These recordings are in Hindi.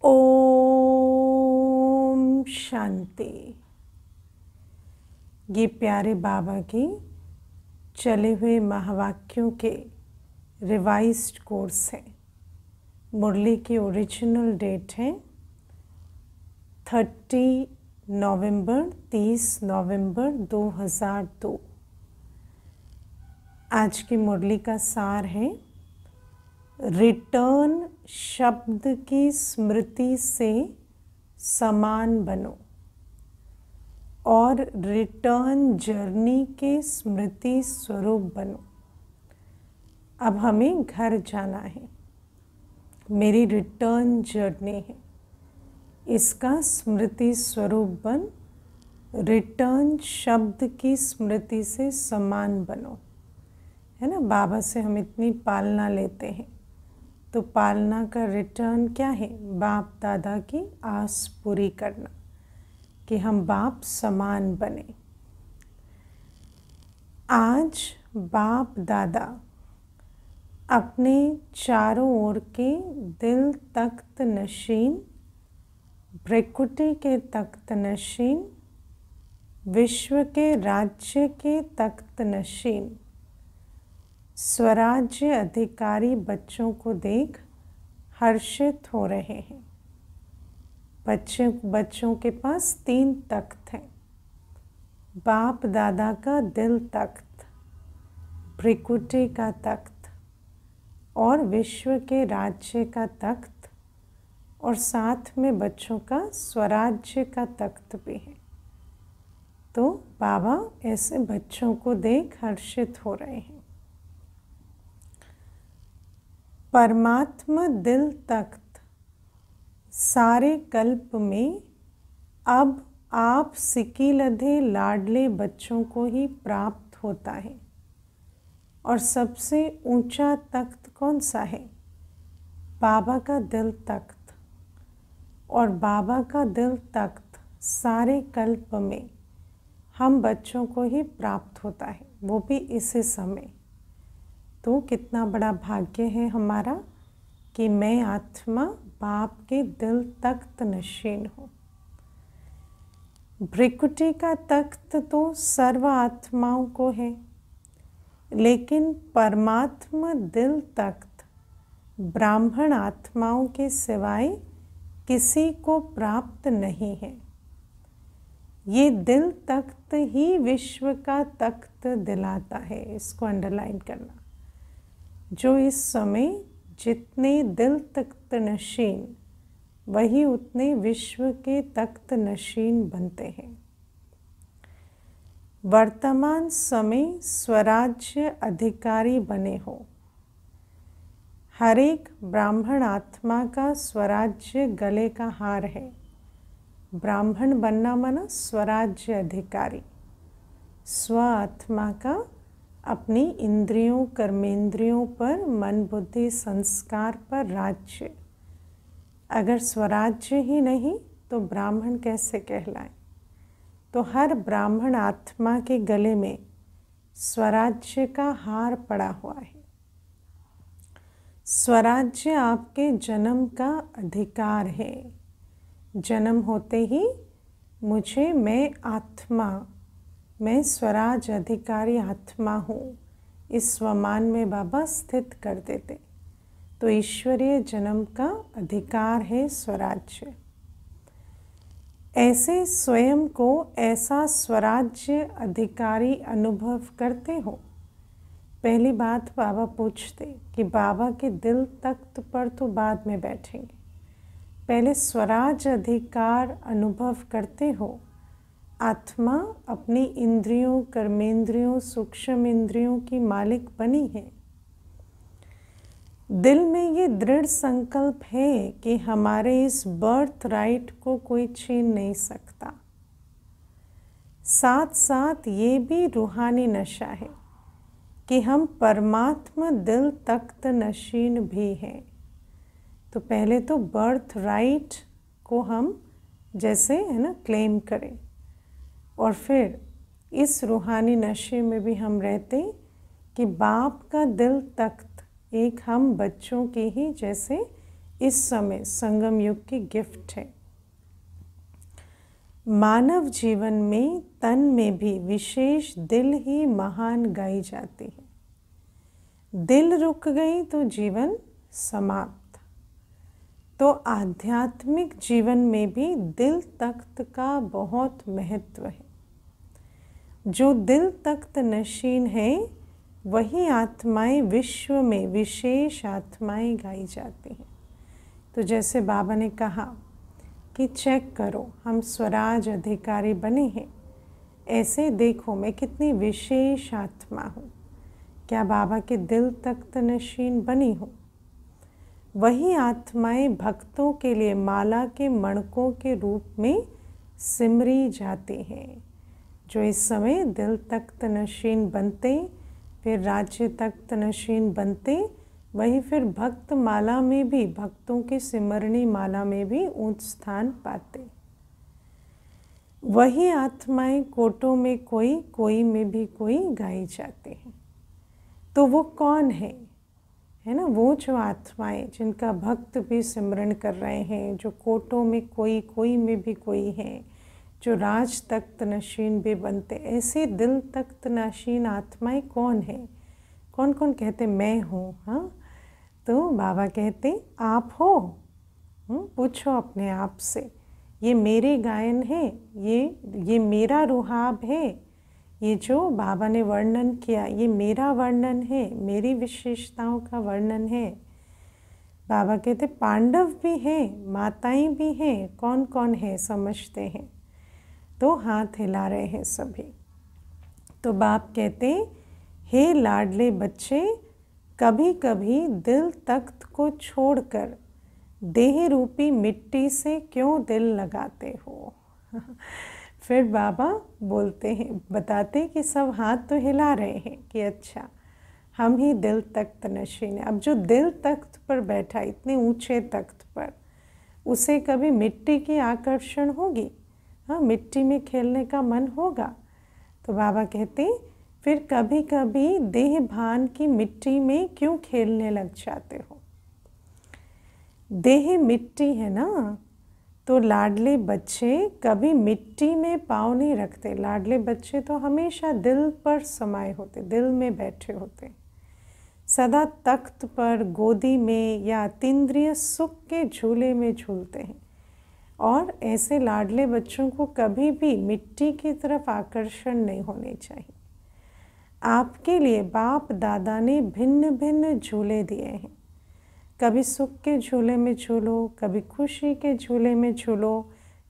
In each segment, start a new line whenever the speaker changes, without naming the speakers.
ओम शांति। ये प्यारे बाबा की चले हुए महावाक्यों के रिवाइज्ड कोर्स है। मुरली की ओरिजिनल डेट है 30 नवंबर 2002। आज की मुरली का सार है रिटर्न शब्द की स्मृति से समान बनो और रिटर्न जर्नी के स्मृति स्वरूप बनो। अब हमें घर जाना है, मेरी रिटर्न जर्नी है, इसका स्मृति स्वरूप बन रिटर्न शब्द की स्मृति से समान बनो। है ना, बाबा से हम इतनी पालना लेते हैं, तो पालना का रिटर्न क्या है? बाप दादा की आस पूरी करना कि हम बाप समान बने। आज बाप दादा अपने चारों ओर के दिल तख्त नशीन, भ्रिकुटी के तख्त नशीन, विश्व के राज्य के तख्त नशीन स्वराज्य अधिकारी बच्चों को देख हर्षित हो रहे हैं। बच्चों के पास 3 तख्त हैं। बाप दादा का दिल तख्त, भ्रिकुटी का तख्त और विश्व के राज्य का तख्त, और साथ में बच्चों का स्वराज्य का तख्त भी है। तो बाबा ऐसे बच्चों को देख हर्षित हो रहे हैं। परमात्मा दिल तख्त सारे कल्प में अब आप सिकी लधे लाडले बच्चों को ही प्राप्त होता है। और सबसे ऊंचा तख्त कौन सा है? बाबा का दिल तख्त। और बाबा का दिल तख्त सारे कल्प में हम बच्चों को ही प्राप्त होता है, वो भी इसी समय। तो कितना बड़ा भाग्य है हमारा कि मैं आत्मा बाप के दिल तख्त नशीन हूँ। भ्रिकुटी का तख्त तो सर्व आत्माओं को है, लेकिन परमात्मा दिल तख्त ब्राह्मण आत्माओं के सिवाय किसी को प्राप्त नहीं है। ये दिल तख्त ही विश्व का तख्त दिलाता है। इसको अंडरलाइन करना। जो इस समय जितने दिल तख्त नशीन, वही उतने विश्व के तख्त नशीन बनते हैं। वर्तमान समय स्वराज्य अधिकारी बने हो। हर एक ब्राह्मण आत्मा का स्वराज्य गले का हार है। ब्राह्मण बनना माना स्वराज्य अधिकारी, स्व आत्मा का अपनी इंद्रियों कर्मेंद्रियों पर, मन बुद्धि संस्कार पर राज्य। अगर स्वराज्य ही नहीं तो ब्राह्मण कैसे कहलाए? तो हर ब्राह्मण आत्मा के गले में स्वराज्य का हार पड़ा हुआ है। स्वराज्य आपके जन्म का अधिकार है। जन्म होते ही मुझे, मैं स्वराज अधिकारी आत्मा हूँ, इस स्वमान में बाबा स्थित कर देते। तो ईश्वरीय जन्म का अधिकार है स्वराज्य। ऐसे स्वयं को ऐसा स्वराज्य अधिकारी अनुभव करते हो? पहली बात बाबा पूछते कि बाबा के दिल तख्त पर तो बाद में बैठेंगे, पहले स्वराज अधिकार अनुभव करते हो? आत्मा अपनी इंद्रियों कर्मेंद्रियों सूक्ष्म इंद्रियों की मालिक बनी है। दिल में ये दृढ़ संकल्प है कि हमारे इस बर्थ राइट को कोई छीन नहीं सकता। साथ साथ ये भी रूहानी नशा है कि हम परमात्मा दिल तख्त नशीन भी हैं। तो पहले तो बर्थ राइट को हम जैसे है ना क्लेम करें, और फिर इस रूहानी नशे में भी हम रहते कि बाप का दिल तख्त एक हम बच्चों की ही जैसे इस समय संगम युग की गिफ्ट है। मानव जीवन में तन में भी विशेष दिल ही महान गाई जाती है। दिल रुक गई तो जीवन समाप्त। तो आध्यात्मिक जीवन में भी दिल तख्त का बहुत महत्व है। जो दिल तख्त नशीन है वही आत्माएं विश्व में विशेष आत्माएं गाई जाती हैं। तो जैसे बाबा ने कहा कि चेक करो, हम स्वराज अधिकारी बने हैं, ऐसे देखो मैं कितनी विशेष आत्मा हूँ। क्या बाबा के दिल तख्त नशीन बनी हूँ? वही आत्माएं भक्तों के लिए माला के मणकों के रूप में सिमरी जाती हैं। जो इस समय दिल तख्त नशीन बनते, फिर राज्य तख्त नशीन बनते, वही फिर भक्त माला में भी, भक्तों की सिमरनी माला में भी ऊंच स्थान पाते। वही आत्माएं कोटों में कोई, कोई में भी कोई गाई जाते हैं। तो वो कौन है ना? वो जो आत्माएं जिनका भक्त भी सिमरन कर रहे हैं, जो कोटों में कोई, कोई में भी कोई हैं, जो राज तख्त नशीन भी बनते, ऐसे दिल तख्त नशीन आत्माएं कौन है? कौन कौन कहते मैं हूँ? हाँ, तो बाबा कहते आप हो। पूछो अपने आप से, ये मेरे गायन है, ये मेरा रुहाब है, ये जो बाबा ने वर्णन किया ये मेरा वर्णन है, मेरी विशेषताओं का वर्णन है। बाबा कहते पांडव भी हैं, माताएं भी हैं, कौन कौन है समझते हैं? तो हाथ हिला रहे हैं सभी। तो बाप कहते हे लाडले बच्चे, कभी कभी दिल तख्त को छोड़कर देह रूपी मिट्टी से क्यों दिल लगाते हो? फिर बाबा बोलते हैं, बताते कि सब हाथ तो हिला रहे हैं कि अच्छा हम ही दिल तख्त नशीन है। अब जो दिल तख्त पर बैठा, इतने ऊंचे तख्त पर, उसे कभी मिट्टी की आकर्षण होगी? हाँ, मिट्टी में खेलने का मन होगा? तो बाबा कहते फिर कभी कभी देह भान की मिट्टी में क्यों खेलने लग जाते हो? देह मिट्टी है ना, तो लाडले बच्चे कभी मिट्टी में पाँव नहीं रखते। लाडले बच्चे तो हमेशा दिल पर समाये होते, दिल में बैठे होते, सदा तख्त पर, गोदी में या अतीन्द्रिय सुख के झूले में झूलते हैं। और ऐसे लाडले बच्चों को कभी भी मिट्टी की तरफ आकर्षण नहीं होनी चाहिए। आपके लिए बाप दादा ने भिन्न भिन्न झूले दिए हैं। कभी सुख के झूले में झूलो, कभी खुशी के झूले में झूलो,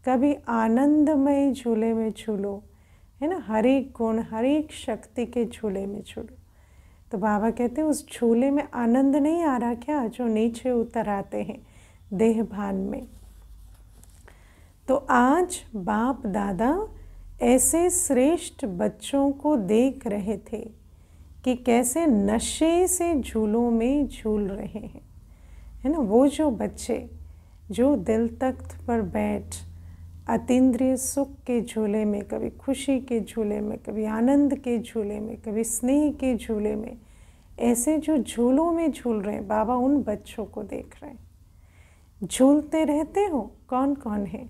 कभी आनंदमय झूले में झूलो, है ना? हर एक गुण, हर एक शक्ति के झूले में झूलो। तो बाबा कहते हैं उस झूले में आनंद नहीं आ रहा क्या, जो नीचे उतर आते हैं देह भान में? तो आज बाप दादा ऐसे श्रेष्ठ बच्चों को देख रहे थे कि कैसे नशे से झूलों में झूल रहे हैं, है ना? वो जो बच्चे जो दिल तख्त पर बैठ अतीन्द्रिय सुख के झूले में, कभी खुशी के झूले में, कभी आनंद के झूले में, कभी स्नेह के झूले में, ऐसे जो झूलों में झूल रहे हैं, बाबा उन बच्चों को देख रहे हैं। झूलते रहते हो? कौन कौन है?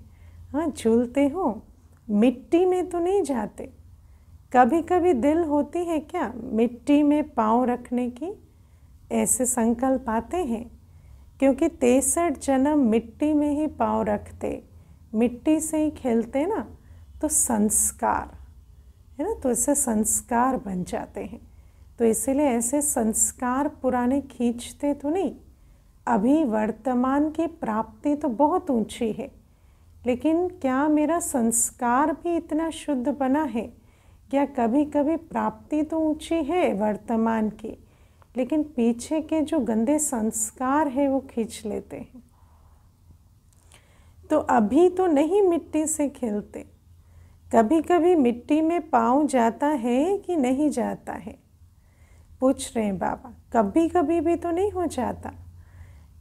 हाँ, झूलते हो, मिट्टी में तो नहीं जाते। कभी कभी दिल होती है क्या मिट्टी में पाँव रखने की? ऐसे संकल्प आते हैं, क्योंकि 63 जन्म मिट्टी में ही पाँव रखते, मिट्टी से ही खेलते ना, तो संस्कार है ना, तो इससे संस्कार बन जाते हैं। तो इसीलिए ऐसे संस्कार पुराने खींचते तो नहीं। अभी वर्तमान की प्राप्ति तो बहुत ऊंची है, लेकिन क्या मेरा संस्कार भी इतना शुद्ध बना है? क्या कभी कभी प्राप्ति तो ऊंची है वर्तमान की, लेकिन पीछे के जो गंदे संस्कार है वो खींच लेते हैं। तो अभी तो नहीं मिट्टी से खेलते, कभी कभी मिट्टी में पाँव जाता है कि नहीं जाता है? पूछ रहे हैं बाबा। कभी कभी भी तो नहीं हो जाता,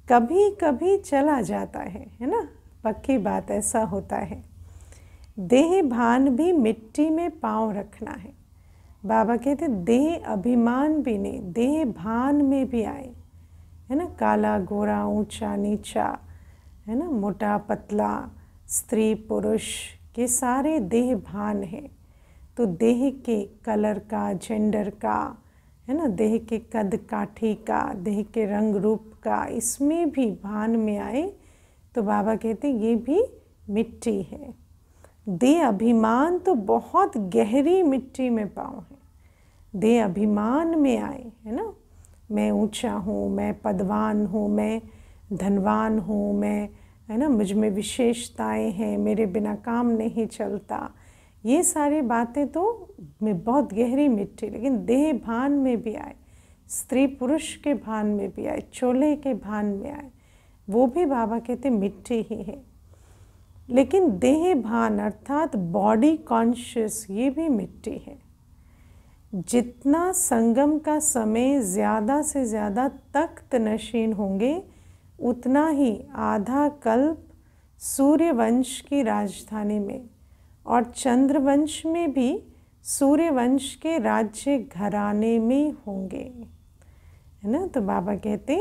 कभी कभी चला जाता है ना? पक्की बात, ऐसा होता है। देह भान भी मिट्टी में पाँव रखना है। बाबा कहते देह अभिमान भी नहीं, देह भान में भी आए, है ना, काला गोरा, ऊंचा नीचा, है ना, मोटा पतला, स्त्री पुरुष के सारे देह भान हैं। तो देह के कलर का, जेंडर का, है ना, देह के कद काठी का, देह के रंग रूप का, इसमें भी भान में आए तो बाबा कहते ये भी मिट्टी है। देह अभिमान तो बहुत गहरी मिट्टी में पाँव है। देह अभिमान में आए, है ना, मैं ऊंचा हूँ, मैं पदवान हूँ, मैं धनवान हूँ, मैं, है ना, मुझ में विशेषताएं हैं, मेरे बिना काम नहीं चलता, ये सारी बातें तो बहुत गहरी मिट्टी। लेकिन देह भान में भी आए, स्त्री पुरुष के भान में भी आए, चोले के भान में आए, वो भी बाबा कहते मिट्टी ही है। लेकिन देह भान अर्थात बॉडी कॉन्शियस, ये भी मिट्टी है। जितना संगम का समय ज़्यादा से ज़्यादा तख्त नशीन होंगे, उतना ही आधा कल्प सूर्यवंश की राजधानी में और चंद्रवंश में भी सूर्यवंश के राज्य घराने में होंगे, है ना। तो बाबा कहते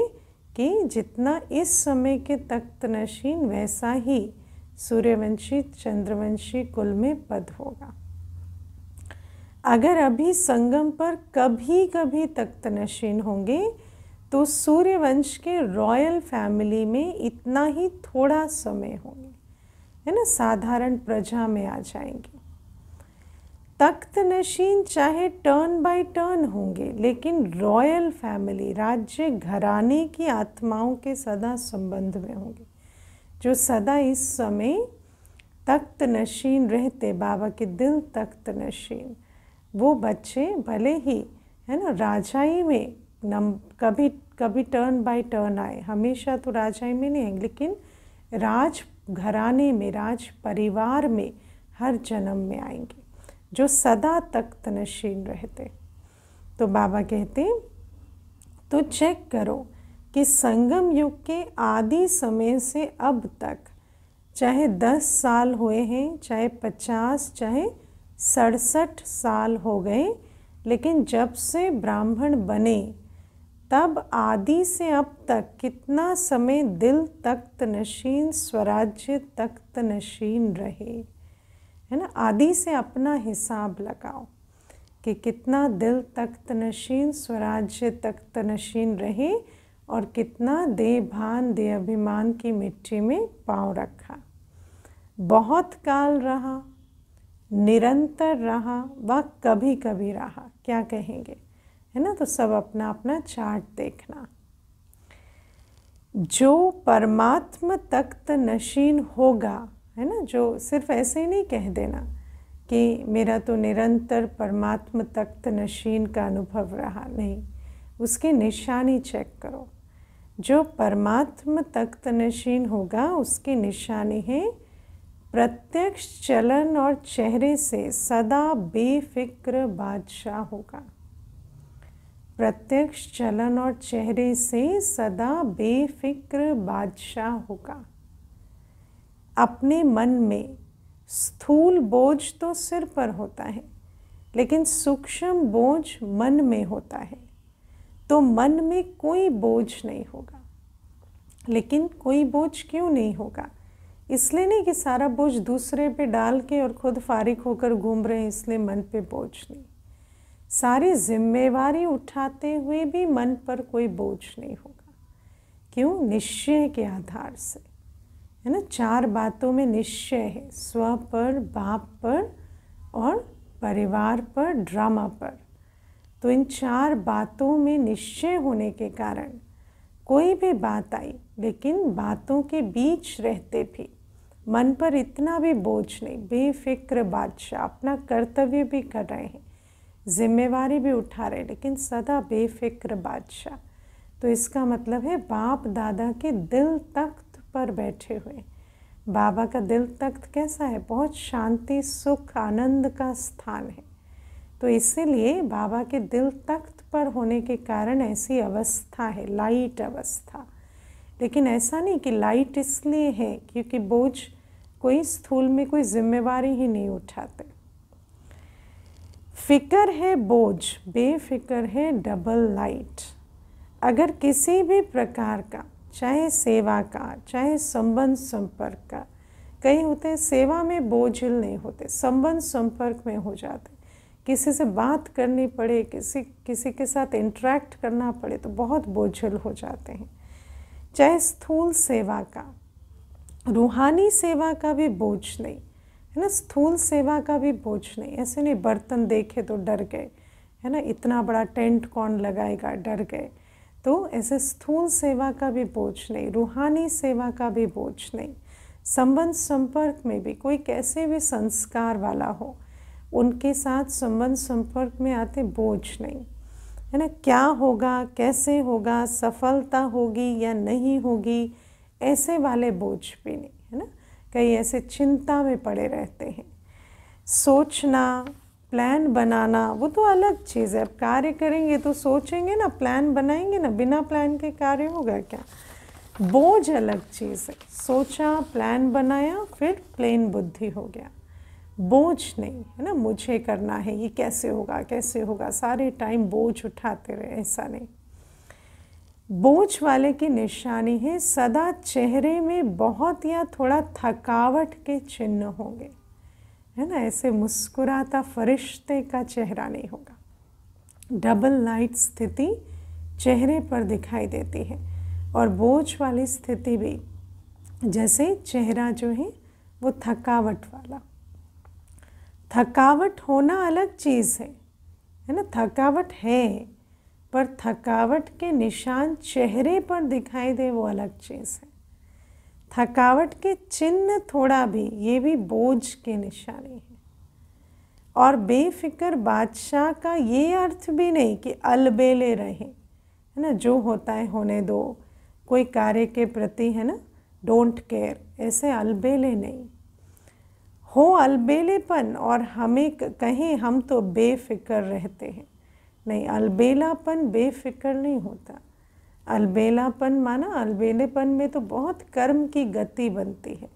कि जितना इस समय के तख्त नशीन, वैसा ही सूर्यवंशी चंद्रवंशी कुल में पद होगा। अगर अभी संगम पर कभी कभी तख्त नशीन होंगे तो सूर्यवंश के रॉयल फैमिली में इतना ही थोड़ा समय होंगे, है ना, साधारण प्रजा में आ जाएंगे। तख्त नशीन चाहे टर्न बाय टर्न होंगे, लेकिन रॉयल फैमिली, राज्य घराने की आत्माओं के सदा संबंध में होंगे, जो सदा इस समय तख्त नशीन रहते, बाबा के दिल तख्त नशीन। वो बच्चे भले ही, है ना, राजाई में कभी कभी टर्न बाय टर्न आए, हमेशा तो राजाई में नहीं, लेकिन राज घराने में, राज परिवार में हर जन्म में आएंगे, जो सदा तख्त नशीन रहते। तो बाबा कहते तो चेक करो कि संगम युग के आदि समय से अब तक, चाहे 10 साल हुए हैं, चाहे 50, चाहे 67 साल हो गए, लेकिन जब से ब्राह्मण बने तब आदि से अब तक कितना समय दिल तख्त नशीन, स्वराज्य तख्त नशीन रहे, है ना। आदि से अपना हिसाब लगाओ कि कितना दिल तख्त नशीन, स्वराज्य तख्त नशीन रहे और कितना देह भान, देह अभिमान की मिट्टी में पाँव रखा। बहुत काल रहा, निरंतर रहा, व कभी कभी रहा, क्या कहेंगे, है ना। तो सब अपना अपना चार्ट देखना। जो परमात्म तख्त नशीन होगा, है ना, जो सिर्फ ऐसे ही नहीं कह देना कि मेरा तो निरंतर परमात्म तख्त नशीन का अनुभव रहा, नहीं, उसकी निशानी चेक करो। जो परमात्म तख्त नशीन होगा, उसकी निशानी है प्रत्यक्ष चलन और चेहरे से सदा बेफिक्र बादशाह होगा। प्रत्यक्ष चलन और चेहरे से सदा बेफिक्र बादशाह होगा। अपने मन में स्थूल बोझ तो सिर पर होता है, लेकिन सूक्ष्म बोझ मन में होता है। तो मन में कोई बोझ नहीं होगा। लेकिन कोई बोझ क्यों नहीं होगा? इसलिए नहीं कि सारा बोझ दूसरे पे डाल के और खुद फारिग होकर घूम रहे हैं, इसलिए मन पे बोझ नहीं। सारी जिम्मेवारी उठाते हुए भी मन पर कोई बोझ नहीं होगा। क्यों? निश्चय के आधार से, है ना। 4 बातों में निश्चय है, स्व पर, बाप पर और परिवार पर, ड्रामा पर। तो इन 4 बातों में निश्चय होने के कारण कोई भी बात आई, लेकिन बातों के बीच रहते भी मन पर इतना भी बोझ नहीं, बेफिक्र बादशाह, अपना कर्तव्य भी कर रहे हैं, जिम्मेवारी भी उठा रहे, लेकिन सदा बेफिक्र बादशाह। तो इसका मतलब है बाप दादा के दिल तख्त पर बैठे हुए। बाबा का दिल तख्त कैसा है? बहुत शांति, सुख, आनंद का स्थान है। तो इसीलिए बाबा के दिल तख्त पर होने के कारण ऐसी अवस्था है, लाइट अवस्था। लेकिन ऐसा नहीं कि लाइट इसलिए है क्योंकि बोझ कोई स्थूल में कोई जिम्मेवारी ही नहीं उठाते। फिक्र है बोझ, बेफिक्र है डबल लाइट। अगर किसी भी प्रकार का, चाहे सेवा का, चाहे संबंध संपर्क का, कई होते हैं सेवा में बोझिल नहीं होते, संबंध संपर्क में हो जाते, किसी से बात करनी पड़े, किसी के साथ इंटरेक्ट करना पड़े तो बहुत बोझिल हो जाते हैं। चाहे स्थूल सेवा का, रूहानी सेवा का भी बोझ नहीं है ना, स्थूल सेवा का भी बोझ नहीं। ऐसे नहीं बर्तन देखे तो डर गए, है ना, इतना बड़ा टेंट कौन लगाएगा, डर गए। तो ऐसे स्थूल सेवा का भी बोझ नहीं, रूहानी सेवा का भी बोझ नहीं। संबंध संपर्क में भी कोई कैसे भी संस्कार वाला हो, उनके साथ संबंध संपर्क में आते बोझ नहीं, है ना। क्या होगा, कैसे होगा, सफलता होगी या नहीं होगी, ऐसे वाले बोझ भी नहीं, है ना। कई ऐसे चिंता में पड़े रहते हैं। सोचना, प्लान बनाना वो तो अलग चीज़ है। अब कार्य करेंगे तो सोचेंगे ना, प्लान बनाएंगे ना, बिना प्लान के कार्य होगा क्या। बोझ अलग चीज़ है, सोचा, प्लान बनाया, फिर प्लेन बुद्धि हो गया, बोझ नहीं, है ना। मुझे करना है, ये कैसे होगा, कैसे होगा, सारे टाइम बोझ उठाते रहे, ऐसा नहीं। बोझ वाले की निशानी है सदा चेहरे में बहुत या थोड़ा थकावट के चिन्ह होंगे, है ना। ऐसे मुस्कुराता फरिश्ते का चेहरा नहीं होगा। डबल लाइट स्थिति चेहरे पर दिखाई देती है, और बोझ वाली स्थिति भी जैसे चेहरा जो है वो थकावट वाला। थकावट होना अलग चीज़ है ना, थकावट है, पर थकावट के निशान चेहरे पर दिखाई दे वो अलग चीज़ है। थकावट के चिन्ह थोड़ा भी, ये भी बोझ की निशानी है। और बेफिक्र बादशाह का ये अर्थ भी नहीं कि अलबेले रहें, है ना, जो होता है होने दो, कोई कार्य के प्रति, है ना, डोंट केयर, ऐसे अलबेले नहीं हो। अलबेलेपन और हमें कहें हम तो बेफिक्र रहते हैं, नहीं, अलबेलापन बेफिक्र नहीं होता। अलबेलापन माना, अलबेलेपन में तो बहुत कर्म की गति बनती है,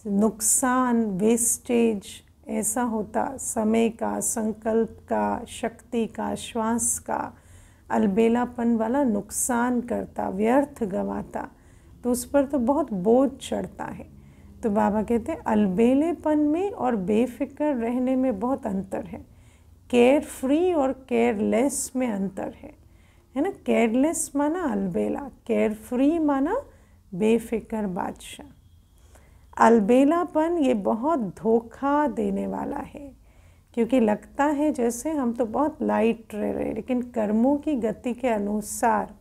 नुकसान, वेस्टेज ऐसा होता, समय का, संकल्प का, शक्ति का, श्वास का। अलबेलापन वाला नुकसान करता, व्यर्थ गंवाता, तो उस पर तो बहुत बोझ चढ़ता है। तो बाबा कहते हैं अलबेलेपन में और बेफिक्र रहने में बहुत अंतर है। केयर फ्री और केयरलेस में अंतर है ना। केयरलेस माना अलबेला, केयर फ्री माना बेफिक्र बादशाह। अलबेलापन ये बहुत धोखा देने वाला है, क्योंकि लगता है जैसे हम तो बहुत लाइट रह रहे, लेकिन कर्मों की गति के अनुसार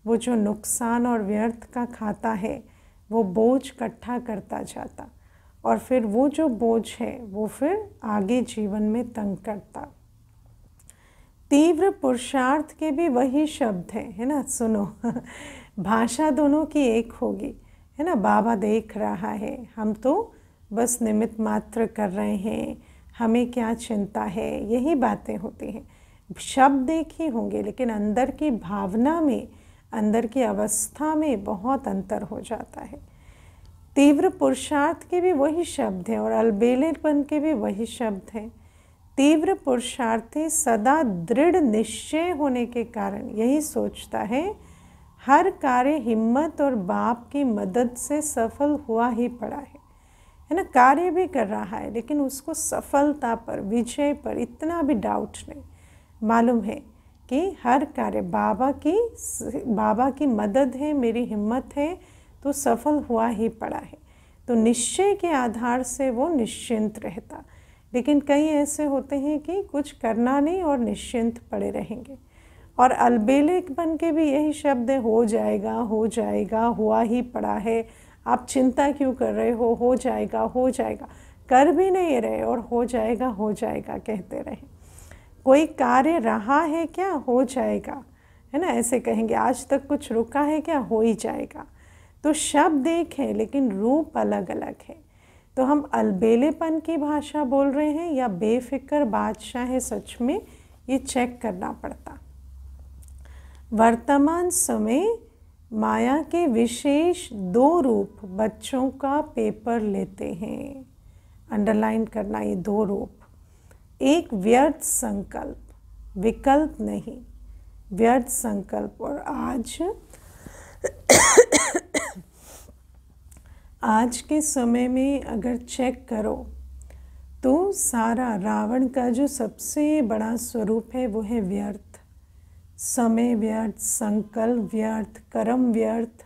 वो जो नुकसान और व्यर्थ का खाता है वो बोझ इकट्ठा करता जाता, और फिर वो जो बोझ है वो फिर आगे जीवन में तंग करता। तीव्र पुरुषार्थ के भी वही शब्द हैं, है ना। सुनो भाषा दोनों की एक होगी, है ना। बाबा देख रहा है, हम तो बस निमित्त मात्र कर रहे हैं, हमें क्या चिंता है, यही बातें होती हैं। शब्द एक ही होंगे, लेकिन अंदर की भावना में, अंदर की अवस्था में बहुत अंतर हो जाता है। तीव्र पुरुषार्थ के भी वही शब्द हैं और अलबेलेपन के भी वही शब्द हैं। तीव्र पुरुषार्थी सदा दृढ़ निश्चय होने के कारण यही सोचता है हर कार्य हिम्मत और बाप की मदद से सफल हुआ ही पड़ा है ना। कार्य भी कर रहा है, लेकिन उसको सफलता पर, विजय पर इतना भी डाउट नहीं, मालूम है कि हर कार्य बाबा की मदद है, मेरी हिम्मत है, तो सफल हुआ ही पड़ा है। तो निश्चय के आधार से वो निश्चिंत रहता। लेकिन कई ऐसे होते हैं कि कुछ करना नहीं और निश्चिंत पड़े रहेंगे। और अलबेले बन के भी यही शब्द है, हो जाएगा, हो जाएगा, हुआ ही पड़ा है, आप चिंता क्यों कर रहे हो जाएगा, हो जाएगा, कर भी नहीं रहे और हो जाएगा कहते रहे। कोई कार्य रहा है क्या, हो जाएगा, है ना, ऐसे कहेंगे। आज तक कुछ रुका है क्या, हो ही जाएगा। तो शब्द एक है लेकिन रूप अलग अलग है। तो हम अलबेलेपन की भाषा बोल रहे हैं या बेफिक्र बादशाह है, सच में ये चेक करना पड़ता। वर्तमान समय माया के विशेष 2 रूप बच्चों का पेपर लेते हैं। अंडरलाइन करना ये 2 रूप। एक व्यर्थ संकल्प, विकल्प नहीं, व्यर्थ संकल्प। और आज के समय में अगर चेक करो तो सारा रावण का जो सबसे बड़ा स्वरूप है वो है व्यर्थ। समय व्यर्थ, संकल्प व्यर्थ, कर्म व्यर्थ,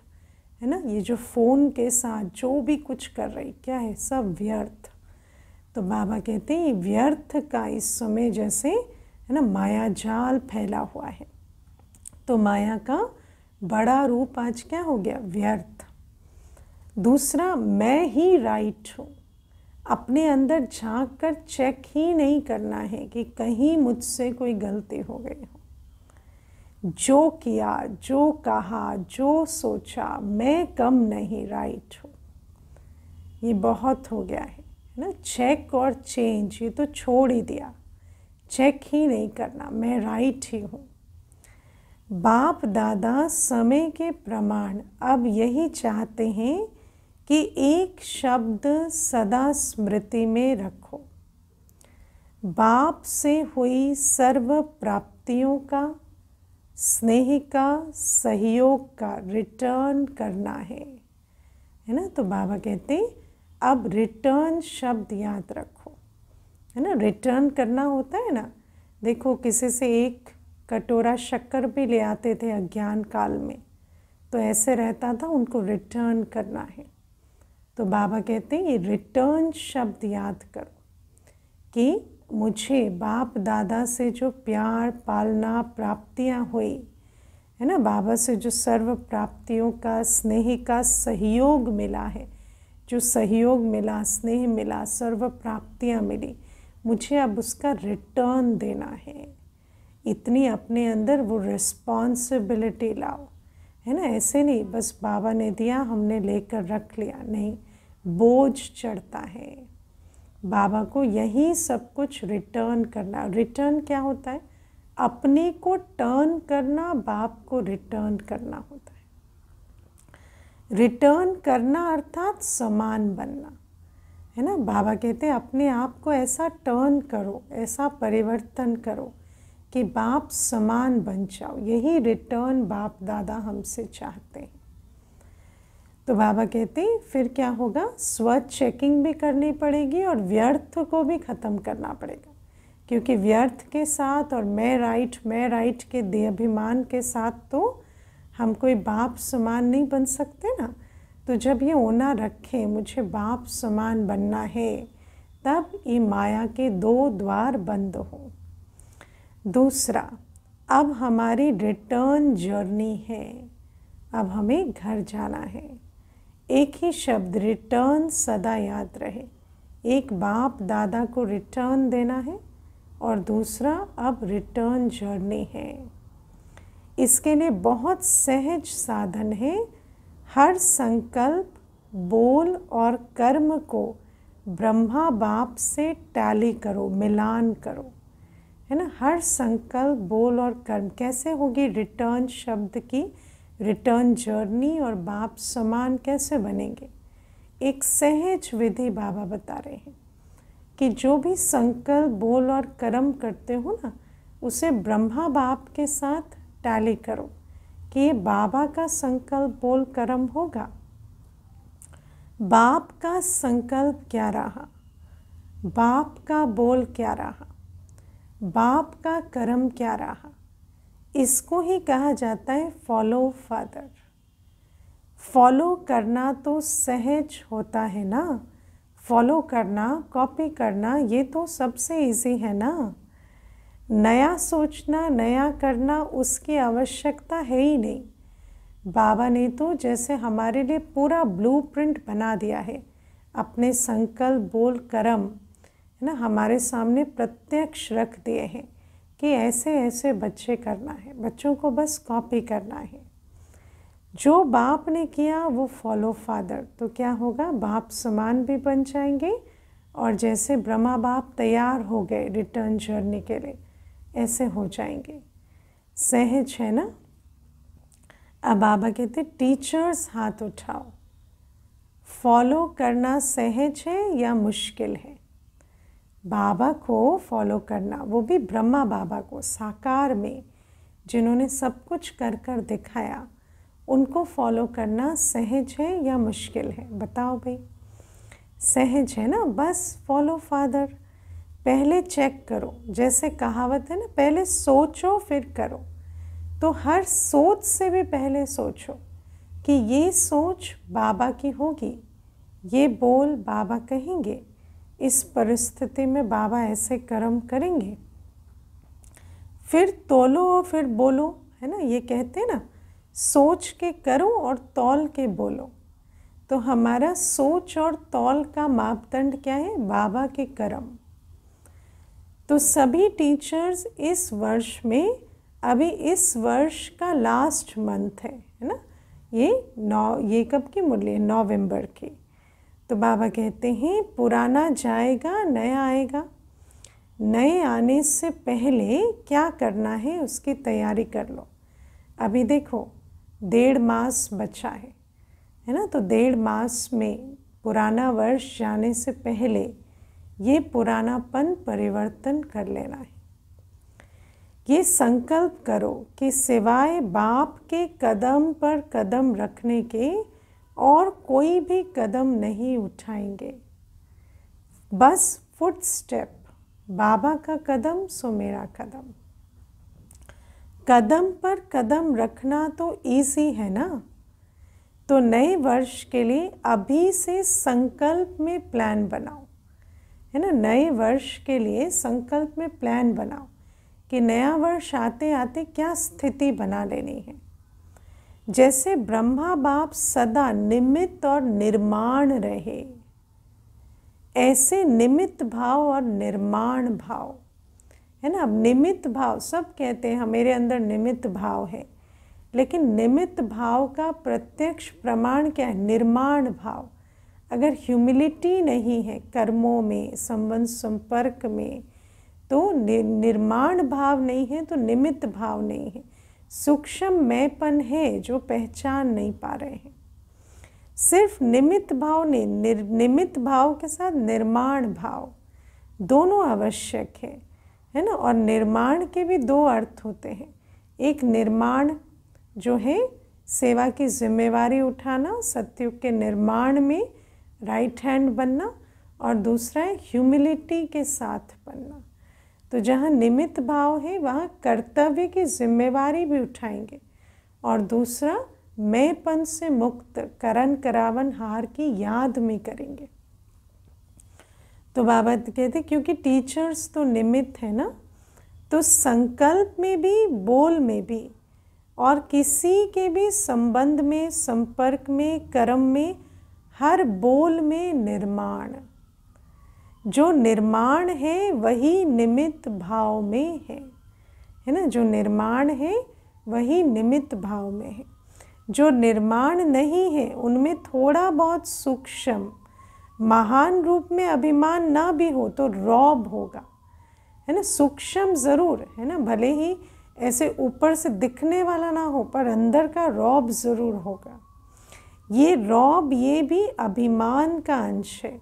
है ना। ये जो फ़ोन के साथ जो भी कुछ कर रही क्या है, सब व्यर्थ। तो बाबा कहते हैं व्यर्थ का इस समय जैसे, है ना, माया जाल फैला हुआ है। तो माया का बड़ा रूप आज क्या हो गया, व्यर्थ। दूसरा, मैं ही राइट हूँ। अपने अंदर झांक कर चेक ही नहीं करना है कि कहीं मुझसे कोई गलती हो गई हो। जो किया, जो कहा, जो सोचा, मैं कम नहीं, राइट हूँ। ये बहुत हो गया है ना। चेक और चेंज ये तो छोड़ ही दिया, चेक ही नहीं करना, मैं राइट ही हूँ। बाप दादा समय के प्रमाण अब यही चाहते हैं कि एक शब्द सदा स्मृति में रखो। बाप से हुई सर्व प्राप्तियों का, स्नेह का, सहयोग का रिटर्न करना है ना। तो बाबा कहते हैं अब रिटर्न शब्द याद रखो, है ना। रिटर्न करना होता है ना। देखो किसी से एक कटोरा शक्कर भी ले आते थे अज्ञान काल में, तो ऐसे रहता था, उनको रिटर्न करना है। तो बाबा कहते हैं ये रिटर्न शब्द याद करो कि मुझे बाप दादा से जो प्यार पालना प्राप्तियां हुई, है ना, बाबा से जो सर्व प्राप्तियों का, स्नेह का सहयोग मिला है, जो सहयोग मिला, स्नेह मिला, सर्व प्राप्तियां मिली, मुझे अब उसका रिटर्न देना है। इतनी अपने अंदर वो रिस्पॉन्सिबिलिटी लाओ, है ना। ऐसे नहीं बस बाबा ने दिया हमने लेकर रख लिया, नहीं, बोझ चढ़ता है। बाबा को यही सब कुछ रिटर्न करना। रिटर्न क्या होता है, अपने को टर्न करना, बाप को रिटर्न करना होता है। रिटर्न करना अर्थात समान बनना, है ना। बाबा कहते हैं अपने आप को ऐसा टर्न करो, ऐसा परिवर्तन करो कि बाप समान बन जाओ। यही रिटर्न बाप दादा हमसे चाहते हैं। तो बाबा कहते हैं फिर क्या होगा, स्व चेकिंग भी करनी पड़ेगी और व्यर्थ को भी ख़त्म करना पड़ेगा। क्योंकि व्यर्थ के साथ और मैं राइट के देहाभिमान के साथ तो हम कोई बाप समान नहीं बन सकते ना। तो जब ये होना रखे मुझे बाप समान बनना है, तब ये माया के दो द्वार बंद हो। दूसरा, अब हमारी रिटर्न जर्नी है, अब हमें घर जाना है। एक ही शब्द रिटर्न सदा याद रहे। एक बाप दादा को रिटर्न देना है और दूसरा अब रिटर्न जर्नी है। इसके लिए बहुत सहज साधन है। हर संकल्प, बोल और कर्म को ब्रह्मा बाप से टैली करो, मिलान करो, है ना। हर संकल्प, बोल और कर्म कैसे होगी रिटर्न शब्द की रिटर्न जर्नी, और बाप समान कैसे बनेंगे। एक सहज विधि बाबा बता रहे हैं कि जो भी संकल्प, बोल और कर्म करते हो ना, उसे ब्रह्मा बाप के साथ टैली करो कि ये बाबा का संकल्प, बोल, कर्म होगा। बाप का संकल्प क्या रहा, बाप का बोल क्या रहा, बाप का कर्म क्या रहा, इसको ही कहा जाता है फॉलो फादर। फॉलो करना तो सहज होता है ना। फॉलो करना, कॉपी करना, ये तो सबसे इजी है ना। नया सोचना, नया करना, उसकी आवश्यकता है ही नहीं। बाबा ने तो जैसे हमारे लिए पूरा ब्लूप्रिंट बना दिया है। अपने संकल्प, बोल, कर्म, है ना, हमारे सामने प्रत्यक्ष रख दिए हैं कि ऐसे ऐसे बच्चे करना है। बच्चों को बस कॉपी करना है। जो बाप ने किया वो फॉलो फादर। तो क्या होगा, बाप समान भी बन जाएंगे और जैसे ब्रह्मा बाप तैयार हो गए रिटर्न जर्नी के लिए, ऐसे हो जाएंगे। सहज है ना। अब बाबा कहते टीचर्स हाथ उठाओ। फॉलो करना सहज है या मुश्किल है। बाबा को फॉलो करना, वो भी ब्रह्मा बाबा को साकार में, जिन्होंने सब कुछ कर कर दिखाया, उनको फॉलो करना सहज है या मुश्किल है? बताओ भाई। सहज है ना, बस फॉलो फादर। पहले चेक करो, जैसे कहावत है ना, पहले सोचो फिर करो। तो हर सोच से भी पहले सोचो कि ये सोच बाबा की होगी, ये बोल बाबा कहेंगे, इस परिस्थिति में बाबा ऐसे कर्म करेंगे। फिर तोलो और फिर बोलो, है ना, ये कहते हैं ना, सोच के करो और तौल के बोलो। तो हमारा सोच और तौल का मापदंड क्या है? बाबा के कर्म। तो सभी टीचर्स इस वर्ष में, अभी इस वर्ष का लास्ट मंथ है ना, ये कब की मुरली है? नवंबर की। तो बाबा कहते हैं पुराना जाएगा, नया आएगा। नए आने से पहले क्या करना है उसकी तैयारी कर लो। अभी देखो 1.5 मास बचा है ना, तो 1.5 मास में पुराना वर्ष जाने से पहले ये पुरानापन परिवर्तन कर लेना है। ये संकल्प करो कि सिवाय बाप के कदम पर कदम रखने के और कोई भी कदम नहीं उठाएंगे। बस फुट स्टेप, बाबा का कदम सो मेरा कदम। कदम पर कदम रखना तो इजी है ना। तो नए वर्ष के लिए अभी से संकल्प में प्लान बनाओ, है ना। नए वर्ष के लिए संकल्प में प्लान बनाओ कि नया वर्ष आते आते क्या स्थिति बना लेनी है। जैसे ब्रह्मा बाप सदा निमित्त और निर्माण रहे, ऐसे निमित्त भाव और निर्माण भाव, है ना। अब निमित्त भाव, सब कहते हैं मेरे अंदर निमित्त भाव है, लेकिन निमित्त भाव का प्रत्यक्ष प्रमाण क्या है? निर्माण भाव। अगर ह्यूमिलिटी नहीं है कर्मों में, संबंध संपर्क में, तो निर्माण भाव नहीं है, तो निमित्त भाव नहीं है। सूक्ष्म मैंपन है जो पहचान नहीं पा रहे हैं। सिर्फ निमित्त भाव नहीं, निमित्त भाव के साथ निर्माण भाव दोनों आवश्यक है ना। और निर्माण के भी 2 अर्थ होते हैं। एक निर्माण जो है सेवा की जिम्मेवारी उठाना, सत्युग के निर्माण में राइट हैंड बनना, और दूसरा है ह्यूमिलिटी के साथ बनना। तो जहाँ निमित्त भाव है वहाँ कर्तव्य की जिम्मेवारी भी उठाएंगे, और दूसरा मैंपन से मुक्त करन करावन हार की याद में करेंगे। तो बाबा कहते क्योंकि टीचर्स तो निमित्त है ना, तो संकल्प में भी, बोल में भी, और किसी के भी संबंध में, संपर्क में, कर्म में, हर बोल में निर्माण। जो निर्माण है वही निमित्त भाव में है ना। जो निर्माण है वही निमित्त भाव में है। जो निर्माण नहीं है उनमें थोड़ा बहुत सूक्ष्म महान रूप में अभिमान ना भी हो तो रौब होगा, है ना। सूक्ष्म ज़रूर है ना, भले ही ऐसे ऊपर से दिखने वाला ना हो, पर अंदर का रौब ज़रूर होगा। ये रौब, ये भी अभिमान का अंश है।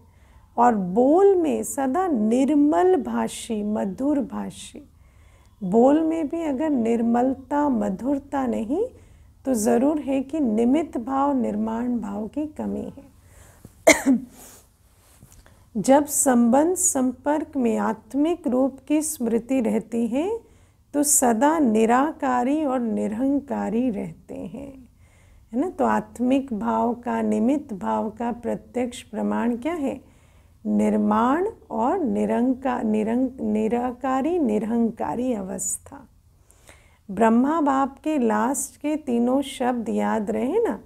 और बोल में सदा निर्मल भाषी, मधुर भाषी। बोल में भी अगर निर्मलता, मधुरता नहीं, तो ज़रूर है कि निमित्त भाव, निर्माण भाव की कमी है। जब संबंध संपर्क में आत्मिक रूप की स्मृति रहती है तो सदा निराकारी और निरहंकारी रहते हैं, है ना। तो आत्मिक भाव का, निमित्त भाव का प्रत्यक्ष प्रमाण क्या है? निर्माण और निराकारी निरहंकारी अवस्था। ब्रह्मा बाप के लास्ट के 3 शब्द याद रहे ना,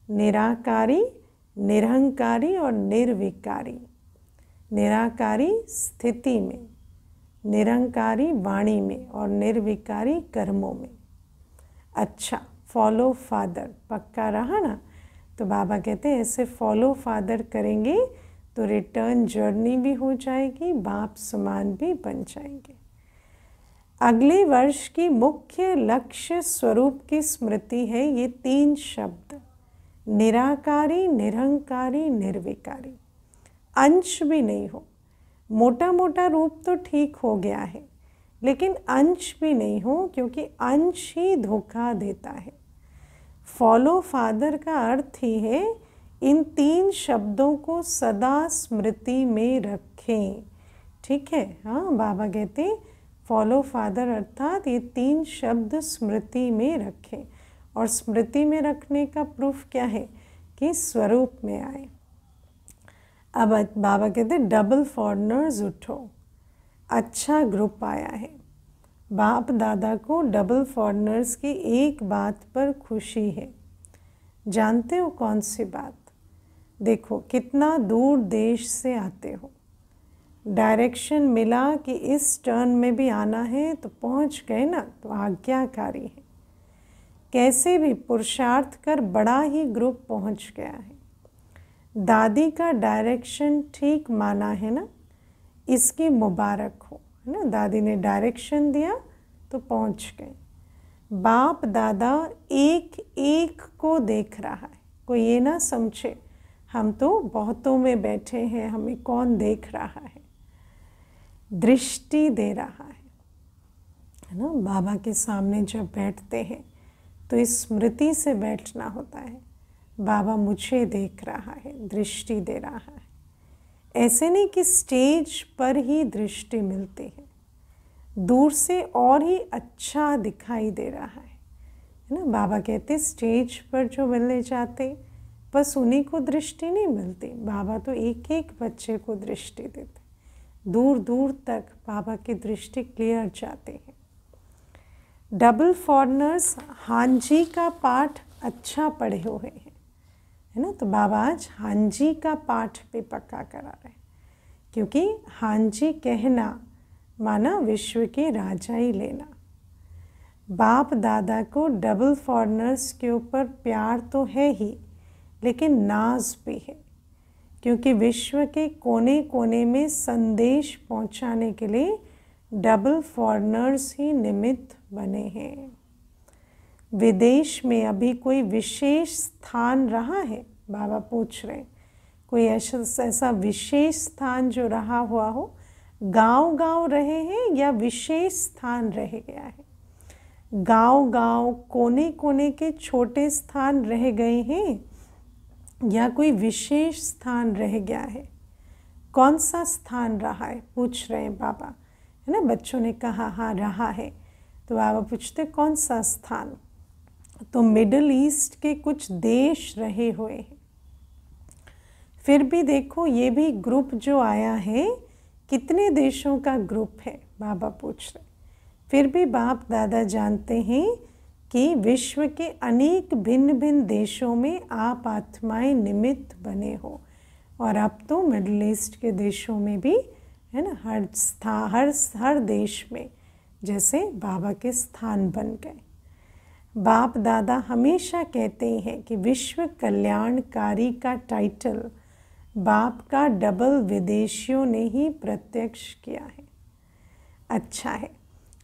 निराकारी, निरहंकारी और निर्विकारी। निराकारी स्थिति में, निरंकारी वाणी में, और निर्विकारी कर्मों में। अच्छा, फॉलो फादर पक्का रहा ना। तो बाबा कहते हैं ऐसे फॉलो फादर करेंगे तो रिटर्न जर्नी भी हो जाएगी, बाप समान भी बन जाएंगे। अगले वर्ष की मुख्य लक्ष्य स्वरूप की स्मृति है ये 3 शब्द, निराकारी, निरहंकारी, निर्विकारी। अंश भी नहीं हो, मोटा मोटा रूप तो ठीक हो गया है, लेकिन अंश भी नहीं हो, क्योंकि अंश ही धोखा देता है। फॉलो फादर का अर्थ ही है इन 3 शब्दों को सदा स्मृति में रखें। ठीक है, हाँ, बाबा कहते हैं फॉलो फादर अर्थात ये 3 शब्द स्मृति में रखें। और स्मृति में रखने का प्रूफ क्या है कि स्वरूप में आए। अब बाबा कहते हैं डबल फॉरेनर्स उठो, अच्छा ग्रुप आया है। बाप दादा को डबल फॉरेनर्स की एक बात पर खुशी है। जानते हो कौन सी बात? देखो कितना दूर देश से आते हो, डायरेक्शन मिला कि इस टर्न में भी आना है तो पहुंच गए ना, तो आज्ञाकारी है। कैसे भी पुरुषार्थ कर बड़ा ही ग्रुप पहुंच गया है। दादी का डायरेक्शन ठीक माना है ना, इसकी मुबारक हो, है ना। दादी ने डायरेक्शन दिया तो पहुंच गए। बाप दादा एक एक को देख रहा है। कोई ये ना समझे हम तो बहुतों में बैठे हैं, हमें कौन देख रहा है। दृष्टि दे रहा है ना। बाबा के सामने जब बैठते हैं तो इस स्मृति से बैठना होता है, बाबा मुझे देख रहा है, दृष्टि दे रहा है। ऐसे नहीं कि स्टेज पर ही दृष्टि मिलती है, दूर से और ही अच्छा दिखाई दे रहा है ना। बाबा कहते स्टेज पर जो मिलने जाते बस उन्हीं को दृष्टि नहीं मिलती, बाबा तो एक एक बच्चे को दृष्टि देते। दूर दूर तक बाबा की दृष्टि क्लियर जाती है। डबल फॉरेनर्स हांजी का पाठ अच्छा पढ़े हुए हैं, है ना। तो बाबा आज हांजी का पाठ भी पक्का करा रहे हैं, क्योंकि हांजी कहना माना विश्व के राजा ही लेना। बाप दादा को डबल फॉरेनर्स के ऊपर प्यार तो है ही, लेकिन नाज भी है, क्योंकि विश्व के कोने कोने में संदेश पहुंचाने के लिए डबल फॉरेनर्स ही निमित्त बने हैं। विदेश में अभी कोई विशेष स्थान रहा है? बाबा पूछ रहे हैं, कोई ऐसा विशेष स्थान जो रहा हुआ हो? गांव गांव रहे हैं या विशेष स्थान रह गया है? गांव गांव कोने कोने के छोटे स्थान रह गए हैं या कोई विशेष स्थान रह गया है? कौन सा स्थान रहा है पूछ रहे हैं बाबा, है ना। बच्चों ने कहा हाँ रहा है, तो बाबा पूछते कौन सा स्थान? तो मिडिल ईस्ट के कुछ देश रहे हुए हैं। फिर भी देखो ये भी ग्रुप जो आया है, कितने देशों का ग्रुप है बाबा पूछ रहे। फिर भी बाप दादा जानते हैं कि विश्व के अनेक भिन्न भिन्न देशों में आप आत्माएं निमित्त बने हो। और अब तो मिडिल ईस्ट के देशों में भी, है ना, हर देश में जैसे बाबा के स्थान बन गए। बाप दादा हमेशा कहते हैं कि विश्व कल्याणकारी का टाइटल बाप का डबल विदेशियों ने ही प्रत्यक्ष किया है। अच्छा है,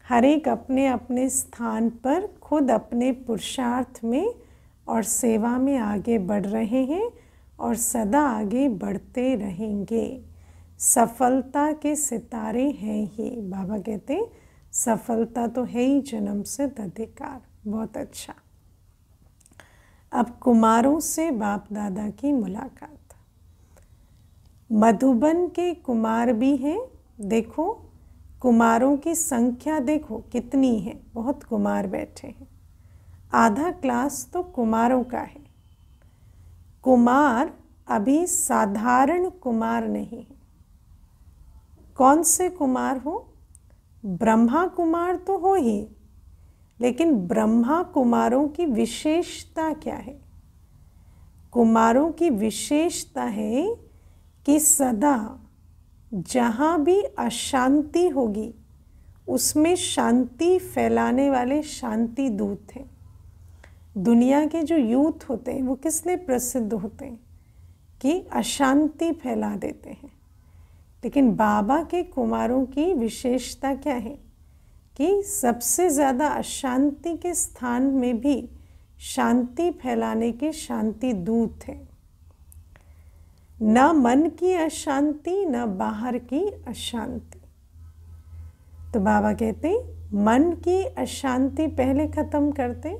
हर एक अपने अपने स्थान पर खुद अपने पुरुषार्थ में और सेवा में आगे बढ़ रहे हैं और सदा आगे बढ़ते रहेंगे। सफलता के सितारे हैं ही। बाबा कहते हैं सफलता तो है ही जन्म सिद्ध अधिकार। बहुत अच्छा। अब कुमारों से बाप दादा की मुलाकात। मधुबन के कुमार भी हैं। देखो कुमारों की संख्या देखो कितनी है, बहुत कुमार बैठे हैं। आधा क्लास तो कुमारों का है। कुमार अभी साधारण कुमार नहीं है। कौन से कुमार हो? ब्रह्मा कुमार तो हो ही, लेकिन ब्रह्मा कुमारों की विशेषता क्या है? कुमारों की विशेषता है कि सदा जहाँ भी अशांति होगी उसमें शांति फैलाने वाले शांति दूत हैं। दुनिया के जो यूथ होते हैं वो किस लिए प्रसिद्ध होते हैं? कि अशांति फैला देते हैं। लेकिन बाबा के कुमारों की विशेषता क्या है? कि सबसे ज़्यादा अशांति के स्थान में भी शांति फैलाने के शांति दूत हैं। न मन की अशांति न बाहर की अशांति। तो बाबा कहते मन की अशांति पहले ख़त्म करते,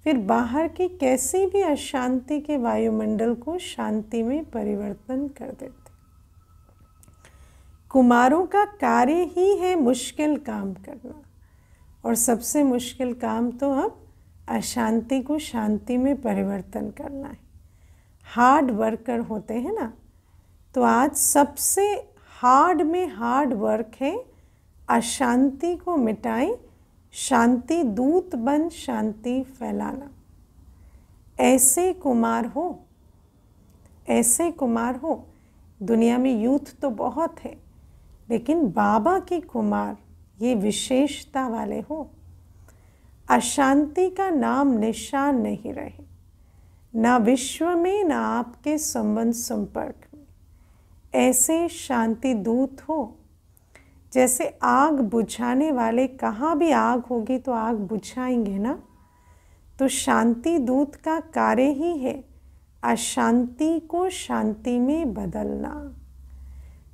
फिर बाहर की कैसी भी अशांति के वायुमंडल को शांति में परिवर्तन कर देते। कुमारों का कार्य ही है मुश्किल काम करना, और सबसे मुश्किल काम तो अब अशांति को शांति में परिवर्तन करना है। हार्ड वर्कर होते हैं ना, तो आज सबसे हार्ड में हार्ड वर्क है अशांति को मिटाएं, शांति दूत बन शांति फैलाना। ऐसे कुमार हो, ऐसे कुमार हो। दुनिया में यूथ तो बहुत है, लेकिन बाबा के कुमार ये विशेषता वाले हो। अशांति का नाम निशान नहीं रहे, ना विश्व में ना आपके संबंध संपर्क में। ऐसे शांति दूत हो। जैसे आग बुझाने वाले, कहाँ भी आग होगी तो आग बुझाएंगे ना, तो शांति दूत का कार्य ही है अशांति को शांति में बदलना।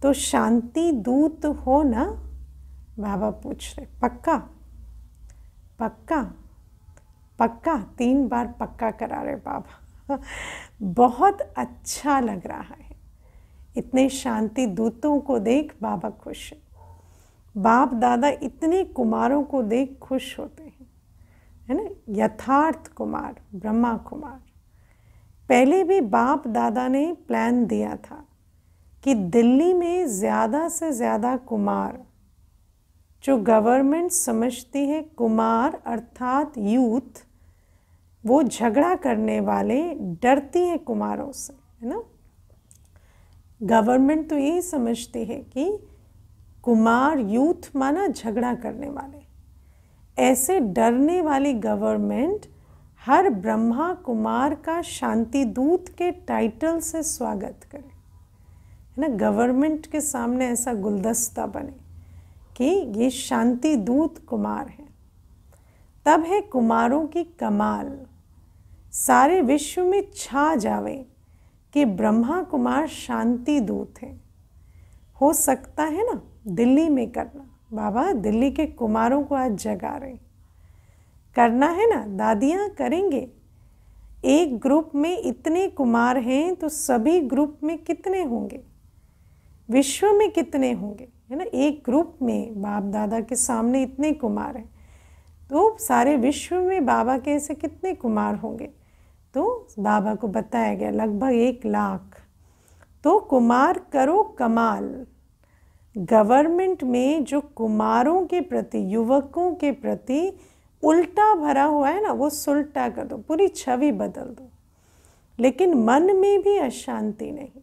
तो शांति दूत हो ना, बाबा पूछ रहे, पक्का पक्का पक्का? 3 बार पक्का करा रहे बाबा। बहुत अच्छा लग रहा है। इतने शांति दूतों को देख बाबा खुश है। बाप दादा इतने कुमारों को देख खुश होते हैं, है ना। यथार्थ कुमार, ब्रह्मा कुमार। पहले भी बाप दादा ने प्लान दिया था कि दिल्ली में ज़्यादा से ज़्यादा कुमार, जो गवर्नमेंट समझती है कुमार अर्थात यूथ, वो झगड़ा करने वाले, डरती है कुमारों से, है ना। गवर्नमेंट तो यही समझती है कि कुमार यूथ माना झगड़ा करने वाले। ऐसे डरने वाली गवर्नमेंट हर ब्रह्मा कुमार का शांति दूत के टाइटल से स्वागत करे, है ना। गवर्नमेंट के सामने ऐसा गुलदस्ता बने कि ये शांति दूत कुमार है। तब है कुमारों की कमाल, सारे विश्व में छा जावे कि ब्रह्मा कुमार शांति दूत है। हो सकता है ना दिल्ली में करना। बाबा दिल्ली के कुमारों को आज जगा रहे, करना है ना, दादियाँ करेंगे। एक ग्रुप में इतने कुमार हैं तो सभी ग्रुप में कितने होंगे, विश्व में कितने होंगे, है ना। एक ग्रुप में बाप दादा के सामने इतने कुमार हैं, तो सारे विश्व में बाबा के ऐसे कितने कुमार होंगे। तो बाबा को बताया गया लगभग 1 लाख। तो कुमार करो कमाल। गवर्नमेंट में जो कुमारों के प्रति, युवकों के प्रति उल्टा भरा हुआ है ना, वो सुलटा कर दो, पूरी छवि बदल दो। लेकिन मन में भी अशांति नहीं,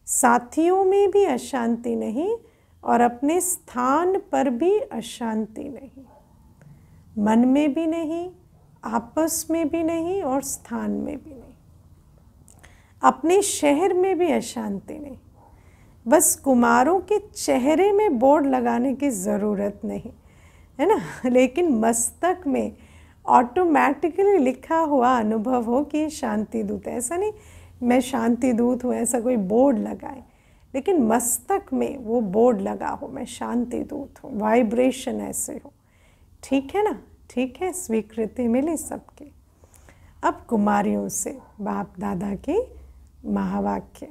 साथियों में भी अशांति नहीं, और अपने स्थान पर भी अशांति नहीं। मन में भी नहीं, आपस में भी नहीं, और स्थान में भी नहीं। अपने शहर में भी अशांति नहीं। बस कुमारों के चेहरे में बोर्ड लगाने की ज़रूरत नहीं, है ना, लेकिन मस्तक में ऑटोमेटिकली लिखा हुआ अनुभव हो कि शांति दूत है। ऐसा नहीं मैं शांति दूत हूँ, ऐसा कोई बोर्ड लगाए, लेकिन मस्तक में वो बोर्ड लगा हो, मैं शांति दूत हूँ, वाइब्रेशन ऐसे हो। ठीक है ना, ठीक है, स्वीकृति मिली सबके। अब कुमारियों से बाप दादा के महावाक्य।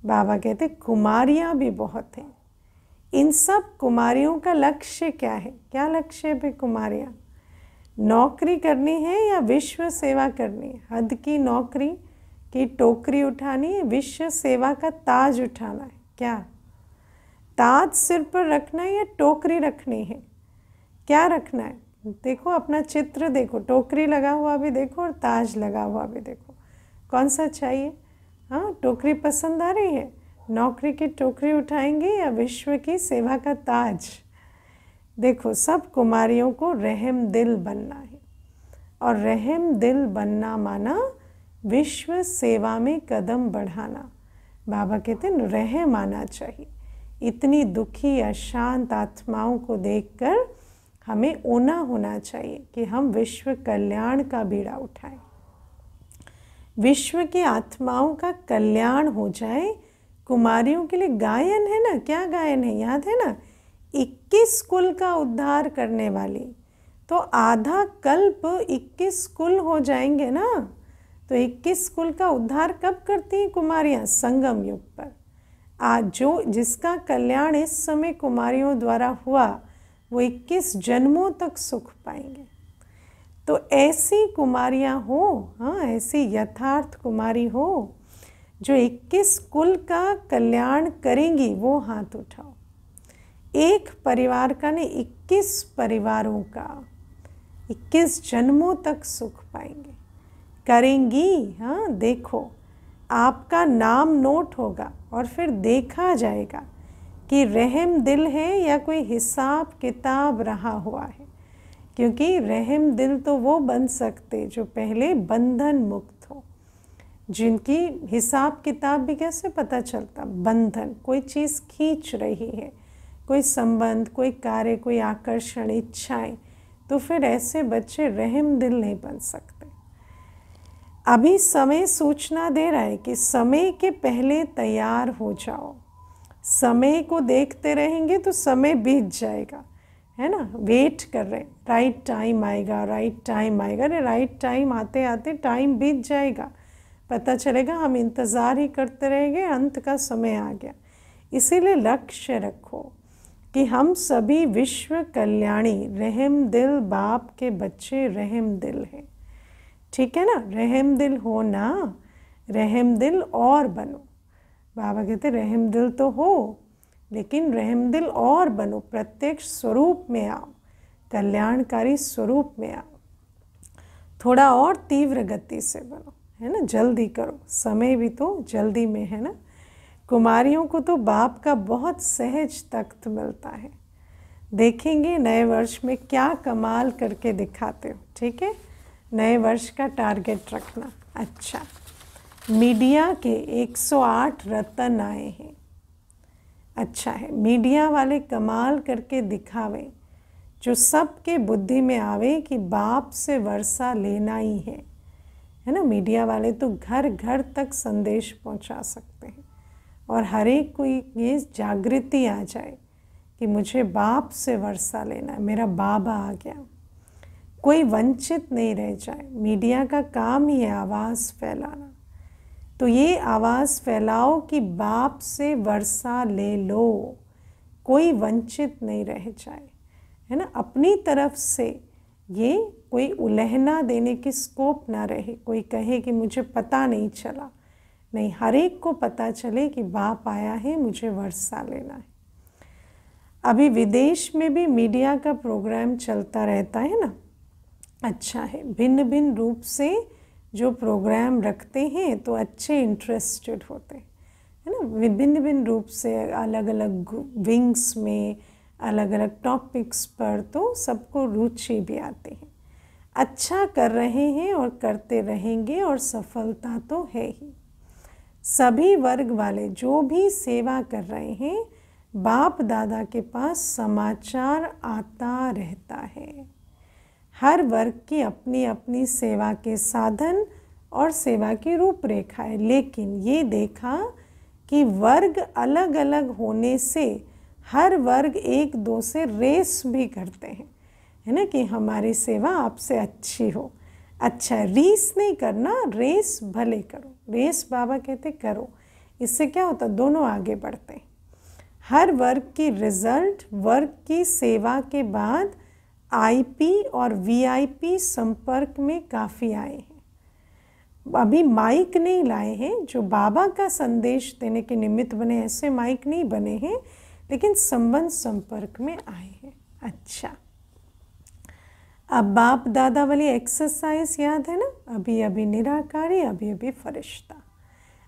बाबा कहते कुमारियाँ भी बहुत हैं। इन सब कुमारियों का लक्ष्य क्या है? क्या लक्ष्य है भाई कुमारियाँ? नौकरी करनी है या विश्व सेवा करनी है? हद की नौकरी की टोकरी उठानी है, विश्व सेवा का ताज उठाना है। क्या ताज सिर पर रखना है या टोकरी रखनी है? क्या रखना है? देखो अपना चित्र देखो, टोकरी लगा हुआ भी देखो और ताज लगा हुआ भी देखो, कौन सा चाहिए? हाँ, टोकरी पसंद आ रही है? नौकरी की टोकरी उठाएंगे या विश्व की सेवा का ताज? देखो सब कुमारियों को रहम दिल बनना है, और रहम दिल बनना माना विश्व सेवा में कदम बढ़ाना। बाबा कहते हैं रहम आना चाहिए। इतनी दुखी अशांत आत्माओं को देखकर हमें ओना होना चाहिए कि हम विश्व कल्याण का बीड़ा उठाएं, विश्व की आत्माओं का कल्याण हो जाए। कुमारियों के लिए गायन है ना, क्या गायन है याद है ना? 21 कुल का उद्धार करने वाली, तो आधा कल्प 21 कुल हो जाएंगे ना। तो 21 कुल का उद्धार कब करती हैं कुमारियाँ? संगम युग पर। आज जिसका कल्याण इस समय कुमारियों द्वारा हुआ वो 21 जन्मों तक सुख पाएंगे। तो ऐसी कुमारियाँ हो, हाँ, ऐसी यथार्थ कुमारी हो जो 21 कुल का कल्याण करेंगी, वो हाथ उठाओ। एक परिवार का नहीं, 21 परिवारों का 21 जन्मों तक सुख पाएंगे, करेंगी। हाँ, देखो, आपका नाम नोट होगा और फिर देखा जाएगा कि रहम दिल है या कोई हिसाब किताब रहा हुआ है। क्योंकि रहम दिल तो वो बन सकते जो पहले बंधन मुक्त हो, जिनकी हिसाब किताब भी कैसे पता चलता? बंधन, कोई चीज़ खींच रही है, कोई संबंध, कोई कार्य, कोई आकर्षण, इच्छाएं, तो फिर ऐसे बच्चे रहम दिल नहीं बन सकते। अभी समय सूचना दे रहा है कि समय के पहले तैयार हो जाओ। समय को देखते रहेंगे तो समय बीत जाएगा, है ना। वेट कर रहे, राइट टाइम आएगा, राइट टाइम आएगा। अरे राइट टाइम आते आते टाइम बीत जाएगा, पता चलेगा हम इंतज़ार ही करते रहेंगे, अंत का समय आ गया। इसीलिए लक्ष्य रखो कि हम सभी विश्व कल्याणी रहम दिल बाप के बच्चे रहम दिल हैं, ठीक है ना। रहम दिल हो ना, रहम दिल और बनो। बाबा कहते रहम दिल तो हो, लेकिन रहम दिल और बनो, प्रत्यक्ष स्वरूप में आओ, कल्याणकारी स्वरूप में आओ, थोड़ा और तीव्र गति से बनो, है ना। जल्दी करो, समय भी तो जल्दी में है ना। कुमारियों को तो बाप का बहुत सहज तख्त मिलता है। देखेंगे नए वर्ष में क्या कमाल करके दिखाते हो, ठीक है। नए वर्ष का टारगेट रखना। अच्छा, मीडिया के 108 रत्न आए हैं। अच्छा है, मीडिया वाले कमाल करके दिखावे, जो सबके बुद्धि में आवे कि बाप से वर्षा लेना ही है ना। मीडिया वाले तो घर घर तक संदेश पहुंचा सकते हैं और हर एक को ये जागृति आ जाए कि मुझे बाप से वर्षा लेना है, मेरा बाबा आ गया, कोई वंचित नहीं रह जाए। मीडिया का काम ही है आवाज़ फैलाना। तो ये आवाज़ फैलाओ कि बाप से वर्षा ले लो, कोई वंचित नहीं रह जाए, है ना। अपनी तरफ से ये कोई उलहना देने की स्कोप ना रहे, कोई कहे कि मुझे पता नहीं चला, नहीं, हर एक को पता चले कि बाप आया है, मुझे वर्षा लेना है। अभी विदेश में भी मीडिया का प्रोग्राम चलता रहता है ना। अच्छा है, भिन्न भिन्न रूप से जो प्रोग्राम रखते हैं तो अच्छे इंटरेस्टेड होते हैं, है ना। विभिन्न भिन्न रूप से अलग अलग विंग्स में अलग अलग टॉपिक्स पर तो सबको रुचि भी आती है। अच्छा कर रहे हैं और करते रहेंगे और सफलता तो है ही। सभी वर्ग वाले जो भी सेवा कर रहे हैं, बाप दादा के पास समाचार आता रहता है। हर वर्ग की अपनी अपनी सेवा के साधन और सेवा की रूपरेखा है, लेकिन ये देखा कि वर्ग अलग अलग होने से हर वर्ग एक दो से रेस भी करते हैं, है ना, कि हमारी सेवा आपसे अच्छी हो। अच्छा, रीस नहीं करना, रेस भले करो। रेस बाबा कहते करो, इससे क्या होता, दोनों आगे बढ़ते हैं। हर वर्ग की रिजल्ट वर्ग की सेवा के बाद आईपी और वीआईपी संपर्क में काफ़ी आए हैं। अभी माइक नहीं लाए हैं, जो बाबा का संदेश देने के निमित्त बने, ऐसे माइक नहीं बने हैं, लेकिन संबंध संपर्क में आए हैं। अच्छा, अब बाप दादा वाली एक्सरसाइज याद है ना। अभी अभी निराकारी, अभी अभी फरिश्ता,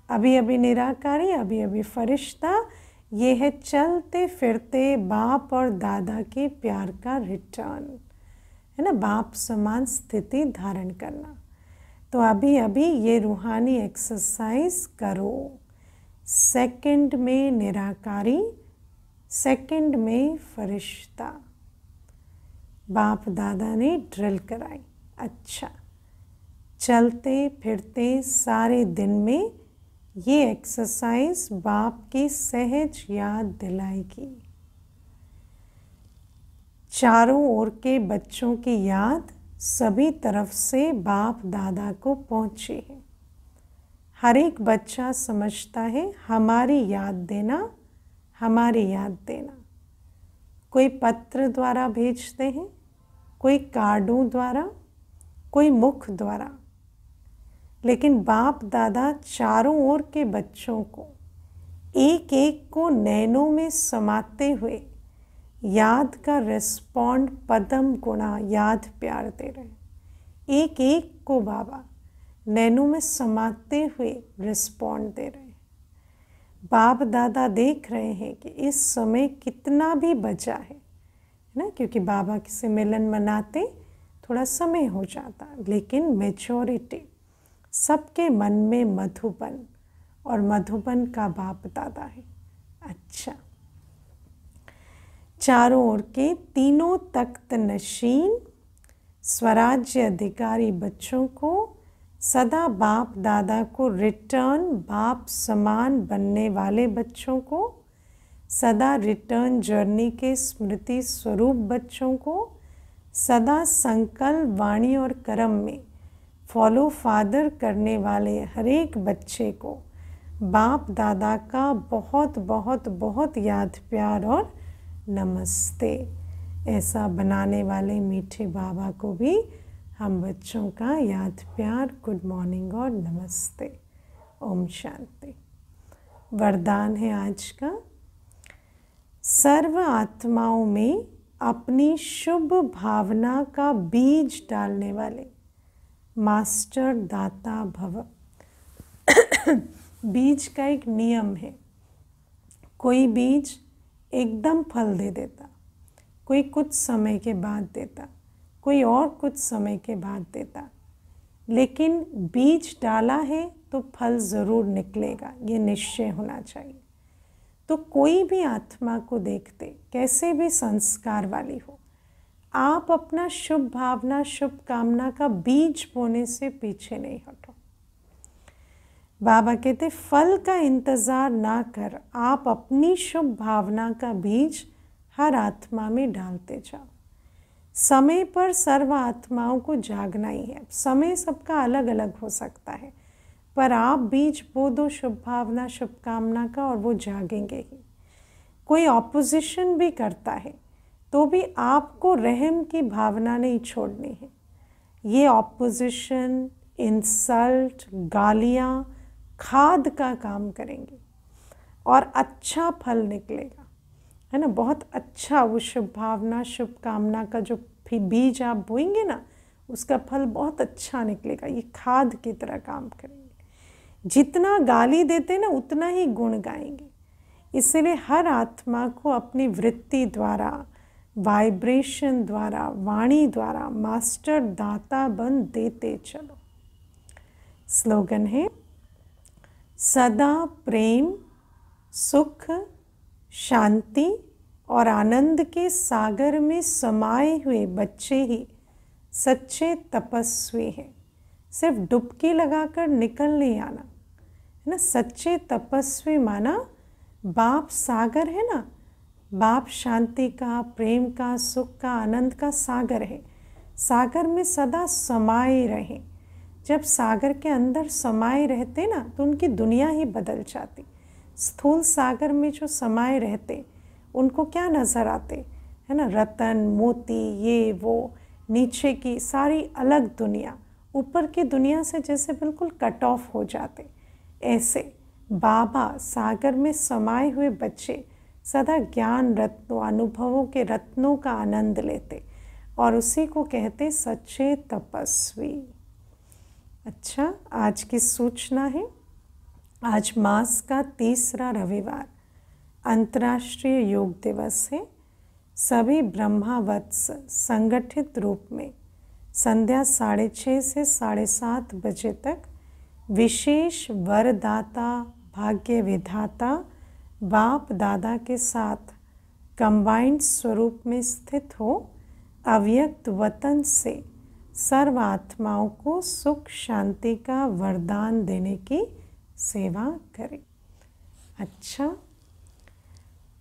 अभी अभी निराकारी, अभी अभी फरिश्ता। ये है चलते फिरते बाप और दादा के प्यार का रिटर्न, है ना, बाप समान स्थिति धारण करना। तो अभी अभी ये रूहानी एक्सरसाइज करो। सेकंड में निराकारी, सेकंड में फरिश्ता, बाप दादा ने ड्रिल कराई। अच्छा, चलते फिरते सारे दिन में ये एक्सरसाइज बाप की सहज याद दिलाएगी। चारों ओर के बच्चों की याद सभी तरफ से बाप दादा को पहुंची है। हर एक बच्चा समझता है हमारी याद देना, हमारी याद देना। कोई पत्र द्वारा भेजते हैं, कोई कार्डों द्वारा, कोई मुख द्वारा, लेकिन बाप दादा चारों ओर के बच्चों को एक एक को नैनों में समाते हुए याद का रिस्पॉन्ड पदम गुणा याद प्यार दे रहे हैं। एक एक को बाबा नैनों में समाते हुए रिस्पॉन्ड दे रहे हैं। बाप दादा देख रहे हैं कि इस समय कितना भी बचा है ना, क्योंकि बाबा से मिलन मनाते थोड़ा समय हो जाता, लेकिन मेच्योरिटी सबके मन में मधुबन, और मधुबन का बाप दादा है। अच्छा, चारों ओर के तीनों तख्त नशीन स्वराज्य अधिकारी बच्चों को सदा बाप दादा को रिटर्न बाप समान बनने वाले बच्चों को, सदा रिटर्न जर्नी के स्मृति स्वरूप बच्चों को, सदा संकल्प वाणी और कर्म में फॉलो फादर करने वाले हर एक बच्चे को बाप दादा का बहुत बहुत बहुत याद प्यार और नमस्ते। ऐसा बनाने वाले मीठे बाबा को भी हम बच्चों का याद प्यार, गुड मॉर्निंग और नमस्ते। ओम शांति। वरदान है आज का, सर्व आत्माओं में अपनी शुभ भावना का बीज डालने वाले मास्टर दाता भव। बीज का एक नियम है, कोई बीज एकदम फल दे देता, कोई कुछ समय के बाद देता, कोई और कुछ समय के बाद देता, लेकिन बीज डाला है तो फल ज़रूर निकलेगा, ये निश्चय होना चाहिए। तो कोई भी आत्मा को देखते, कैसे भी संस्कार वाली हो, आप अपना शुभ भावना शुभ कामना का बीज बोने से पीछे नहीं हटो। बाबा कहते फल का इंतज़ार ना कर, आप अपनी शुभ भावना का बीज हर आत्मा में डालते जाओ। समय पर सर्व आत्माओं को जागना ही है। समय सबका अलग अलग हो सकता है, पर आप बीज बो दो शुभ भावना शुभ कामना का और वो जागेंगे ही। कोई ऑपोजिशन भी करता है तो भी आपको रहम की भावना नहीं छोड़नी है। ये ऑपोजिशन, इंसल्ट, गालियाँ खाद का काम करेंगे और अच्छा फल निकलेगा, है ना। बहुत अच्छा वो शुभ भावना शुभ कामना का जो बीज आप बोएंगे ना, उसका फल बहुत अच्छा निकलेगा। ये खाद की तरह काम करेंगे। जितना गाली देते ना उतना ही गुण गाएंगे। इसलिए हर आत्मा को अपनी वृत्ति द्वारा, वाइब्रेशन द्वारा, वाणी द्वारा मास्टर दाता बन देते चलो। स्लोगन है, सदा प्रेम सुख शांति और आनंद के सागर में समाये हुए बच्चे ही सच्चे तपस्वी हैं। सिर्फ डुबकी लगाकर निकल नहीं आना, है ना। सच्चे तपस्वी माना बाप सागर है ना, बाप शांति का, प्रेम का, सुख का, आनंद का सागर है। सागर में सदा समाये रहें। जब सागर के अंदर समाये रहते ना तो उनकी दुनिया ही बदल जाती। स्थूल सागर में जो समाये रहते उनको क्या नज़र आते, है ना, रतन मोती ये वो, नीचे की सारी अलग दुनिया, ऊपर की दुनिया से जैसे बिल्कुल कट ऑफ हो जाते। ऐसे बाबा सागर में समाये हुए बच्चे सदा ज्ञान रत्नों, अनुभवों के रत्नों का आनंद लेते और उसी को कहते सच्चे तपस्वी। अच्छा, आज की सूचना है, आज मास का तीसरा रविवार अंतर्राष्ट्रीय योग दिवस है। सभी ब्रह्मावत्स संगठित रूप में संध्या 6:30 से 7:30 बजे तक विशेष वरदाता भाग्य विधाता बाप दादा के साथ कंबाइंड स्वरूप में स्थित हो अव्यक्त वतन से सर्व आत्माओं को सुख शांति का वरदान देने की सेवा करें। अच्छा,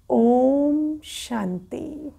ओम शांति।